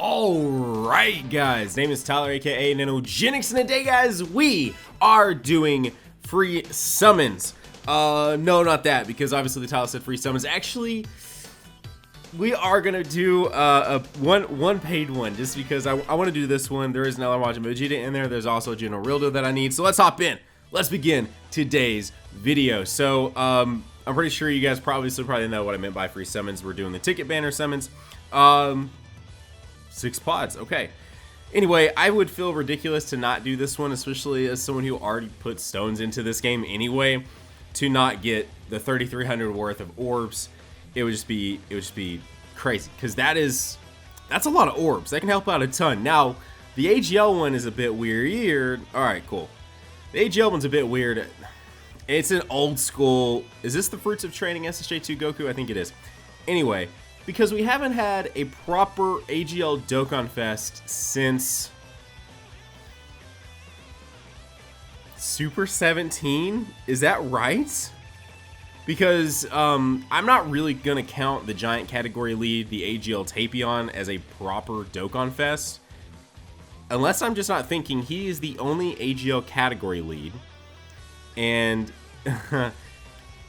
Alright guys, name is Tyler aka Nanogenix, and today guys we are doing free summons. No, not that, because obviously the title said free summons. Actually, we are gonna do one paid one, just because I want to do this one. There is an Majin Vegeta in there. There's also a General Rildo that I need, so let's hop in. Let's begin today's video. So I'm pretty sure you guys probably know what I meant by free summons. We're doing the ticket banner summons. 6 pods, okay. Anyway, I would feel ridiculous to not do this one, especially as someone who already put stones into this game anyway, to not get the 3,300 worth of orbs. It would just be crazy, because that's a lot of orbs. That can help out a ton. Now, the AGL one is a bit weird. All right, cool. The AGL one's a bit weird. It's an old school. Is this the Fruits of Training SSJ2 Goku? I think it is. Anyway, because we haven't had a proper AGL Dokkan Fest since Super 17? Is that right? Because I'm not really going to count the giant category lead, the AGL Tapion, as a proper Dokkan Fest. Unless I'm just not thinking he is the only AGL category lead. And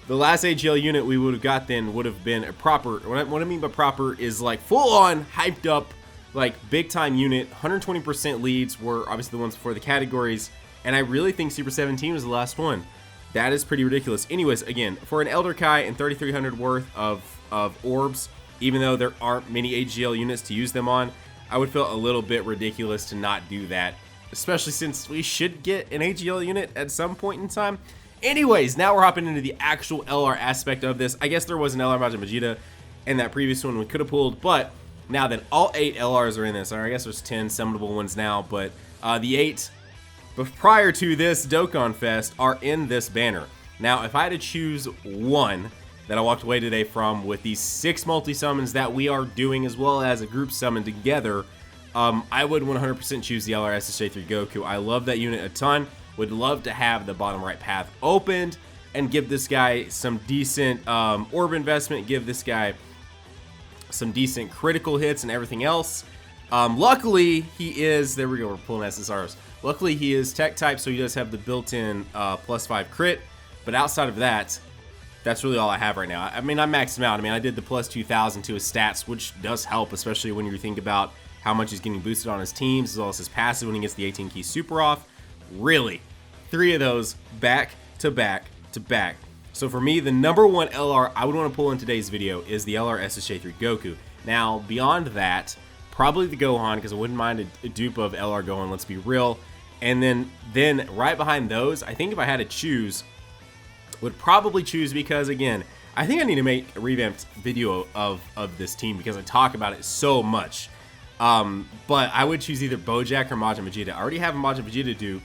the last AGL unit we would have got then would have been a proper, what I mean by proper is like full on hyped up, like big time unit. 120% leads were obviously the ones before the categories. And I really think Super 17 was the last one. That is pretty ridiculous. Anyways, again, for an Elder Kai and 3,300 worth of orbs, even though there aren't many AGL units to use them on, I would feel a little bit ridiculous to not do that, especially since we should get an AGL unit at some point in time. Anyways, now we're hopping into the actual LR aspect of this. I guess there was an LR Majin Vegeta in that previous one we could have pulled, but now that all 8 LRs are in this, or I guess there's 10 summonable ones now, but the 8 prior to this Dokkan Fest are in this banner. Now, if I had to choose one that I walked away today from with these 6 multi-summons that we are doing, as well as a group summon together, I would 100% choose the LR SSJ3 Goku. I love that unit a ton. Would love to have the bottom right path opened and give this guy some decent orb investment, give this guy some decent critical hits and everything else. Luckily, he is, there we go, we're pulling SSRs. Luckily, he is tech type, so he does have the built-in +5 crit. But outside of that, that's really all I have right now. I mean, I maxed him out. I mean, I did the +2,000 to his stats, which does help, especially when you think about how much he's getting boosted on his teams, as well as his passive when he gets the 18 key super off. Really, 3 of those back to back to back. So for me, the number 1 LR I would want to pull in today's video is the LR SSJ3 Goku. Now, beyond that, probably the Gohan, because I wouldn't mind a dupe of LR Gohan, let's be real. And then right behind those, I think if I had to choose, would probably choose, because again, I think I need to make a revamped video of this team because I talk about it so much. But I would choose either Bojack or Majin Vegeta. I already have a Majin Vegeta dupe,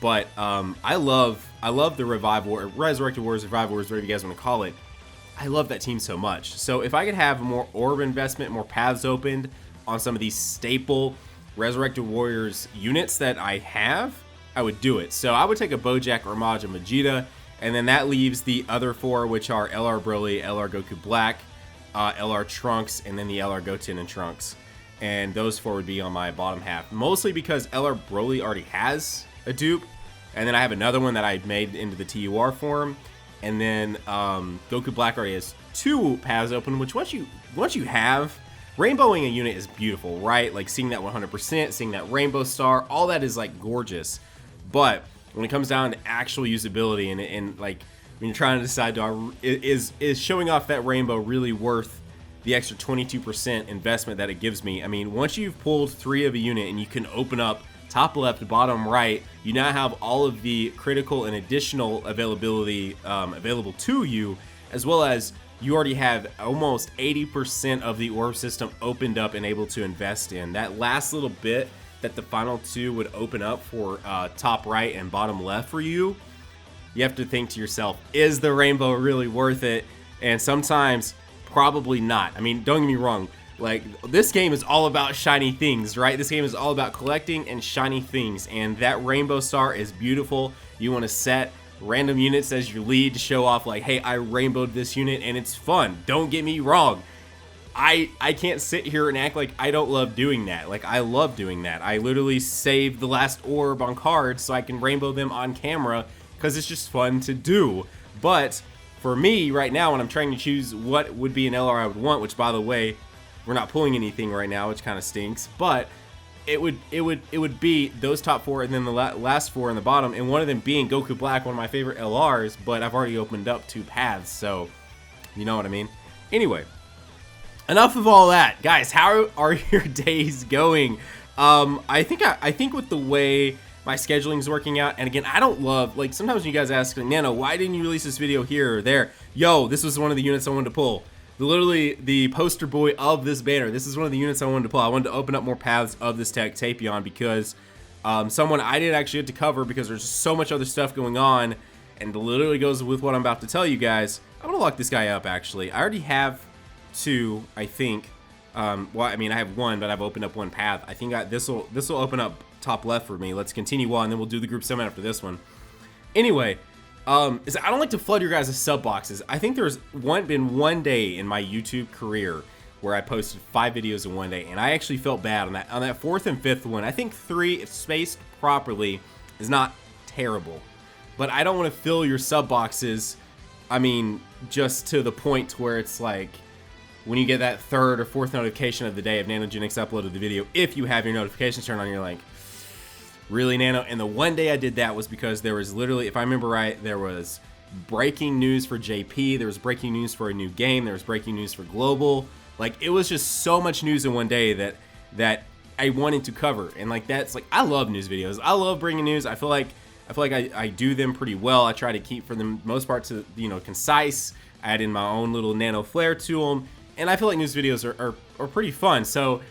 but I love the Resurrected Warriors, Revive Warriors, whatever you guys want to call it. I love that team so much. So if I could have more orb investment, more paths opened on some of these staple Resurrected Warriors units that I have, I would do it. So I would take a Bojack or Majin Vegeta, and then that leaves the other 4, which are LR Broly, LR Goku Black, LR Trunks, and then the LR Goten and Trunks. And those 4 would be on my bottom half, mostly because LR Broly already has a dupe, and then I have another one that I made into the TUR form, and then Goku Black already has 2 paths open, which once you have, rainbowing a unit is beautiful, right? Like seeing that 100%, seeing that rainbow star, all that is like gorgeous. But when it comes down to actual usability and like when you're trying to decide, is showing off that rainbow really worth the extra 22% investment that it gives me? I mean, once you've pulled 3 of a unit and you can open up top left, bottom right, you now have all of the critical and additional availability available to you, as well as you already have almost 80% of the orb system opened up and able to invest in. That last little bit that the final 2 would open up for top right and bottom left for you, you have to think to yourself, is the rainbow really worth it? And sometimes, probably not. I mean, don't get me wrong. Like, this game is all about shiny things, right? This game is all about collecting and shiny things. And that rainbow star is beautiful. You want to set random units as your lead to show off like, hey, I rainbowed this unit and it's fun. Don't get me wrong. I can't sit here and act like I don't love doing that. Like, I love doing that. I literally save the last orb on cards so I can rainbow them on camera because it's just fun to do. But for me right now, when I'm trying to choose what would be an LR I would want, which by the way, we're not pulling anything right now, which kind of stinks, but it would be those top 4 and then the last 4 in the bottom, and one of them being Goku Black, one of my favorite LRs, but I've already opened up 2 paths, so you know what I mean. Anyway, enough of all that, guys. How are your days going? I think with the way my scheduling is working out, and again, I don't love, like, sometimes you guys ask, Nano, why didn't you release this video here or there? Yo, this was one of the units I wanted to pull. Literally the poster boy of this banner. This is one of the units I wanted to pull. I wanted to open up more paths of this Tapion because someone I didn't actually get to cover because there's so much other stuff going on, and it literally goes with what I'm about to tell you guys. I'm gonna lock this guy up. Actually, I already have 2, I think. Well, I mean, I have 1, but I've opened up 1 path. I think this will open up top left for me. Let's continue on, and then we'll do the group summon after this one. Anyway, I don't like to flood your guys' sub boxes. I think there's been one day in my YouTube career where I posted 5 videos in one day, and I actually felt bad on that 4th and 5th one. I think 3, if spaced properly, is not terrible, but I don't want to fill your sub boxes. I mean, just to the point where it's like when you get that 3rd or 4th notification of the day of Nanogenix uploaded the video, if you have your notifications turned on, you're like, really, Nano? And the one day I did that was because there was literally, if I remember right, there was breaking news for JP, there was breaking news for a new game, there was breaking news for Global. Like, it was just so much news in one day that I wanted to cover. And like, that's like, I love news videos. I love bringing news. I feel like I do them pretty well. I try to keep, for the most part, to, you know, concise. I add in my own little nano flair to them, and I feel like news videos are pretty fun. So,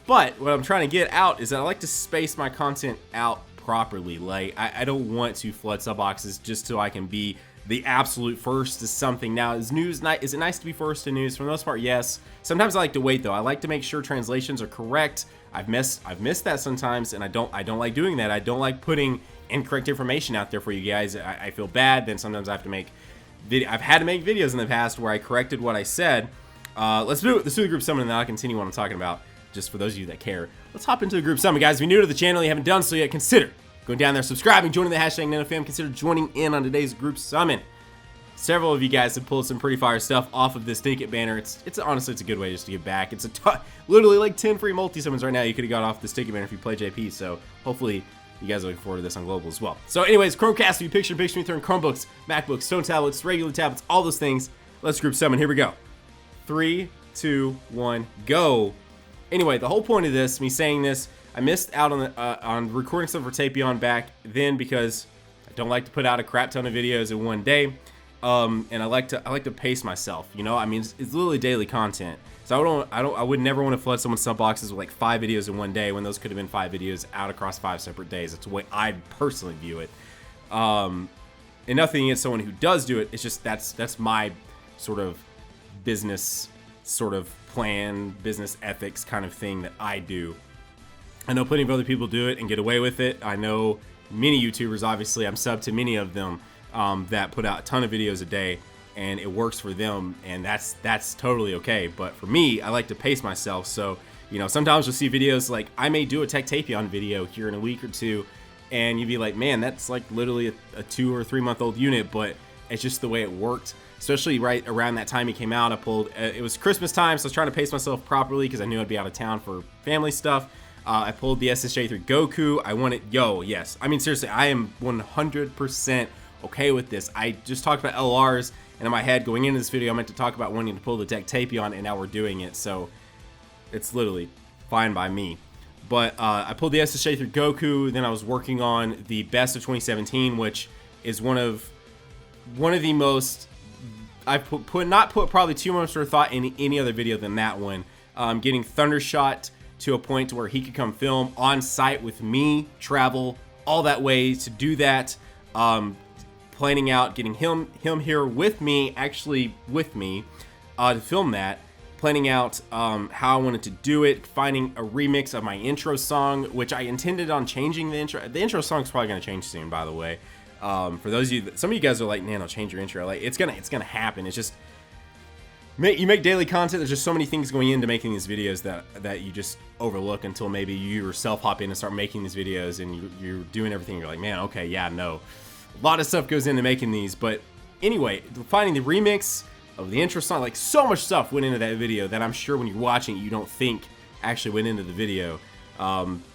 but what I'm trying to get out is that I like to space my content out properly. Like, I don't want to flood sub boxes just so I can be the absolute first to something. Now, is it nice to be first to news? For the most part, yes. Sometimes I like to wait though. I like to make sure translations are correct. I've missed that sometimes, and I don't like doing that. I don't like putting incorrect information out there for you guys. I feel bad. Then sometimes I have to make I've had to make videos in the past where I corrected what I said. Let's do the group summon, and then I'll continue what I'm talking about. Just for those of you that care, let's hop into the group summon, guys. If you're new to the channel, you haven't done so yet, consider going down there, subscribing, joining the hashtag NanoFam. Consider joining in on today's group summon. Several of you guys have pulled some pretty fire stuff off of this ticket banner. It's honestly, it's a good way just to get back. It's literally like 10 free multi summons right now you could have got off this ticket banner if you play JP. So hopefully you guys are looking forward to this on Global as well. So anyways, Chromecast, you picture me throwing Chromebooks, MacBooks, Stone tablets, regular tablets, all those things. Let's group summon. Here we go. 3, 2, 1, go. Anyway, the whole point of this, me saying this, I missed out on recording stuff for Tapion back then because I don't like to put out a crap ton of videos in one day, and I like to pace myself. You know, I mean, it's literally daily content, so I would never want to flood someone's sub boxes with like 5 videos in one day when those could have been 5 videos out across 5 separate days. That's the way I personally view it. And nothing against someone who does do it. It's just that's my sort of business sort of plan, business ethics kind of thing that I do. I know plenty of other people do it and get away with it. I know many YouTubers, obviously, I'm sub to many of them, that put out a ton of videos a day and it works for them, and that's totally okay. But for me, I like to pace myself. So, you know, sometimes you'll see videos like I may do a Tapion video here in a week or two, and you'd be like, man, that's like literally a 2 or 3 month old unit, but it's just the way it worked. Especially right around that time he came out, I pulled, it was Christmas time, so I was trying to pace myself properly because I knew I'd be out of town for family stuff. I pulled the SSJ3 Goku. I wanted, yes. I mean, seriously, I am 100% okay with this. I just talked about LRs, and in my head, going into this video, I meant to talk about wanting to pull the deck Tapion, and now we're doing it, so it's literally fine by me. But I pulled the SSJ3 Goku, then I was working on the best of 2017, which is one of the most, I've not put probably too much thought in any other video than that one. Getting Thundershot to a point to where he could come film on site with me, travel all that way to do that. Planning out getting him here with me, actually with me, to film that. Planning out how I wanted to do it, finding a remix of my intro song, which I intended on changing the intro. The intro song's probably going to change soon, by the way. For those of you, some of you guys are like, Nano, change your intro. Like, it's gonna happen. It's just, you make daily content. There's just so many things going into making these videos that you just overlook until maybe you yourself hop in and start making these videos, and you're doing everything. You're like, man, okay, yeah, no. A lot of stuff goes into making these, but anyway, finding the remix of the intro song, like so much stuff went into that video that I'm sure when you're watching you don't think actually went into the video.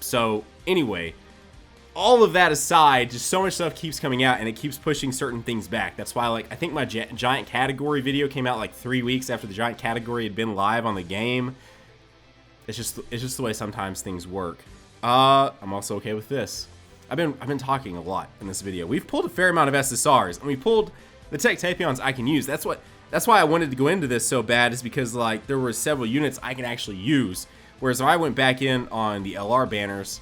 So anyway, all of that aside, just so much stuff keeps coming out, and it keeps pushing certain things back. That's why, like, I think my giant category video came out like 3 weeks after the giant category had been live on the game. It's just the way sometimes things work. I'm also okay with this. I've been talking a lot in this video. We've pulled a fair amount of SSRs, and we pulled the Tech Tapions I can use. That's why I wanted to go into this so bad, is because like there were several units I can actually use. Whereas if I went back in on the LR banners,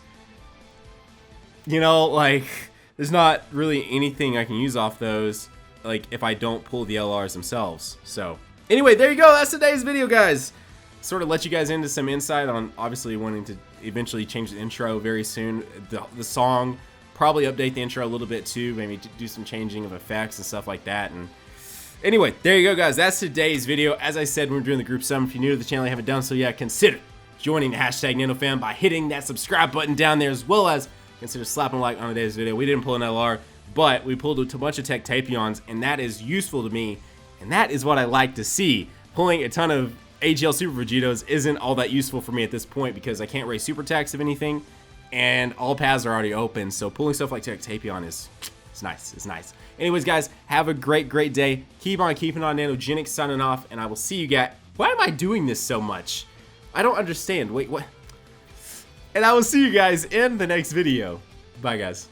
you know, like, there's not really anything I can use off those, like, if I don't pull the LRs themselves. So, anyway, there you go. That's today's video, guys. Sort of let you guys into some insight on obviously wanting to eventually change the intro very soon. The song, probably update the intro a little bit too, maybe do some changing of effects and stuff like that. And anyway, there you go, guys. That's today's video. As I said, we're doing the group sum. If you're new to the channel and haven't done so yet, consider joining the hashtag NanoFam by hitting that subscribe button down there, as well as consider slapping a like on today's video. We didn't pull an LR, but we pulled a bunch of Tech Tapions, and that is useful to me, and that is what I like to see. Pulling a ton of AGL Super Vegetos isn't all that useful for me at this point because I can't raise super attacks of anything, and all paths are already open, so pulling stuff like Tech Tapion it's nice. It's nice. Anyways, guys, have a great day. Keep on keeping on. Nanogenix signing off, and I will see you guys. Why am I doing this so much? I don't understand. Wait, what? And I will see you guys in the next video. Bye, guys.